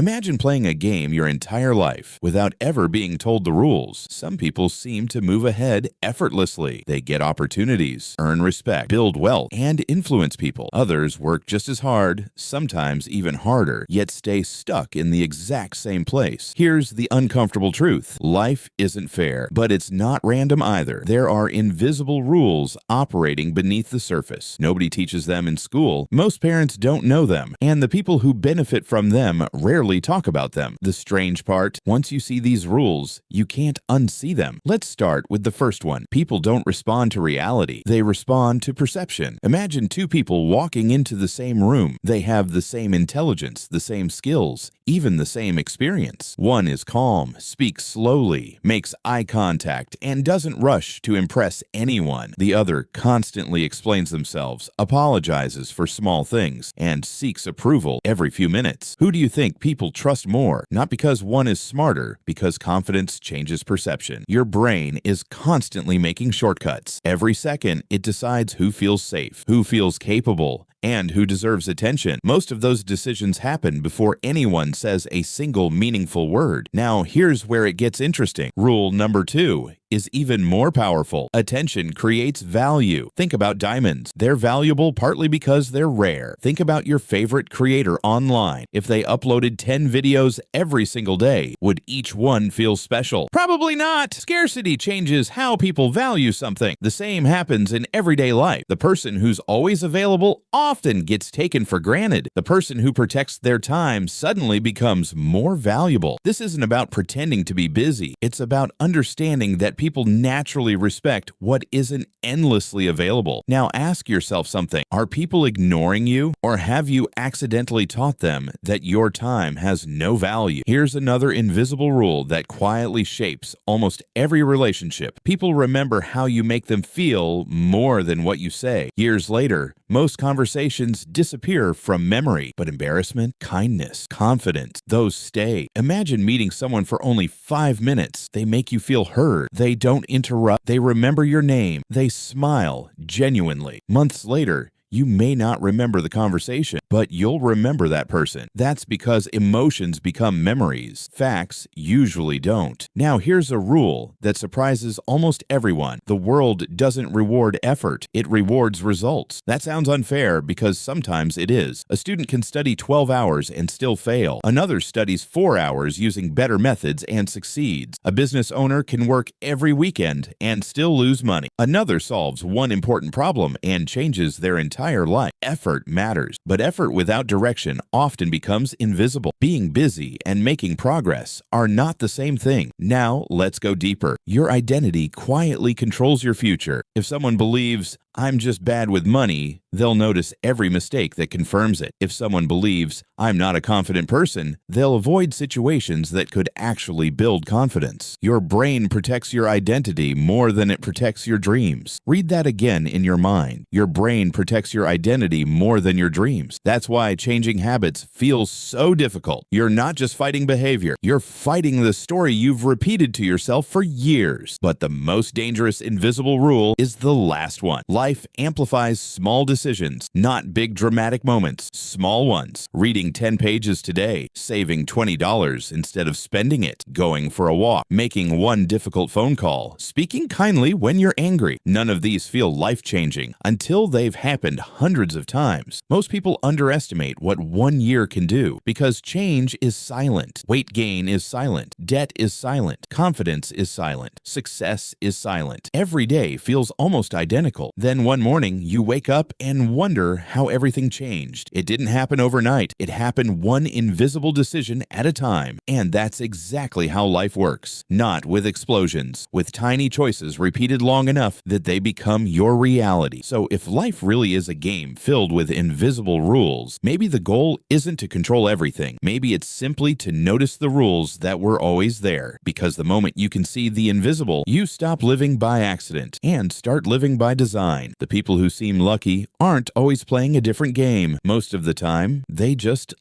Imagine playing a game your entire life without ever being told the rules. Some people seem to move ahead effortlessly. They get opportunities, earn respect, build wealth, and influence people. Others work just as hard, sometimes even harder, yet stay stuck in the exact same place. Here's the uncomfortable truth. Life isn't fair, but it's not random either. There are invisible rules operating beneath the surface. Nobody teaches them in school. Most parents don't know them, and the people who benefit from them rarely talk about them. The strange part, once you see these rules, you can't unsee them. Let's start with the first one. People don't respond to reality. They respond to perception. Imagine two people walking into the same room. They have the same intelligence, the same skills, even the same experience. One is calm, speaks slowly, makes eye contact, and doesn't rush to impress anyone. The other constantly explains themselves, apologizes for small things, and seeks approval every few minutes. Who do you think people trust more? Not because one is smarter, because confidence changes perception. Your brain is constantly making shortcuts. Every second, it decides who feels safe, who feels capable, and who deserves attention. Most of those decisions happen before anyone says a single meaningful word. Now, here's where it gets interesting. Rule number 2 is even more powerful. Attention creates value. Think about diamonds. They're valuable partly because they're rare. Think about your favorite creator online. If they uploaded 10 videos every single day, would each one feel special? Probably not. Scarcity changes how people value something. The same happens in everyday life. The person who's always available often gets taken for granted. The person who protects their time suddenly becomes more valuable. This isn't about pretending to be busy. It's about understanding that people naturally respect what isn't endlessly available. Now ask yourself something. Are people ignoring you, or have you accidentally taught them that your time has no value? Here's another invisible rule that quietly shapes almost every relationship. People remember how you make them feel more than what you say. Years later, most conversations disappear from memory, but embarrassment, kindness, confidence, those stay. Imagine meeting someone for only 5 minutes. They make you feel heard. They don't interrupt. They remember your name. They smile genuinely. Months later, you may not remember the conversation, but you'll remember that person. That's because emotions become memories. Facts usually don't. Now, here's a rule that surprises almost everyone. The world doesn't reward effort. It rewards results. That sounds unfair because sometimes it is. A student can study 12 hours and still fail. Another studies 4 hours using better methods and succeeds. A business owner can work every weekend and still lose money. Another solves one important problem and changes their entire life. Effort matters, but effort without direction often becomes invisible. Being busy and making progress are not the same thing. Now, let's go deeper. Your identity quietly controls your future. If someone believes, "I'm just bad with money," they'll notice every mistake that confirms it. If someone believes, "I'm not a confident person," they'll avoid situations that could actually build confidence. Your brain protects your identity more than it protects your dreams. Read that again in your mind. Your brain protects your identity more than your dreams. That's why changing habits feels so difficult. You're not just fighting behavior. You're fighting the story you've repeated to yourself for years. But the most dangerous invisible rule is the last one. Life amplifies small decisions, not big dramatic moments, small ones. Reading 10 pages today, saving $20 instead of spending it, going for a walk, making one difficult phone call, speaking kindly when you're angry. None of these feel life-changing until they've happened hundreds of times. Most people underestimate what 1 year can do because change is silent. Weight gain is silent. Debt is silent. Confidence is silent. Success is silent. Every day feels almost identical. Then one morning, you wake up and wonder how everything changed. It didn't happen overnight. It happened one invisible decision at a time. And that's exactly how life works. Not with explosions, with tiny choices repeated long enough that they become your reality. So if life really is a game filled with invisible rules, maybe the goal isn't to control everything. Maybe it's simply to notice the rules that were always there. Because the moment you can see the invisible, you stop living by accident and start living by design. The people who seem lucky aren't always playing a different game. Most of the time, they just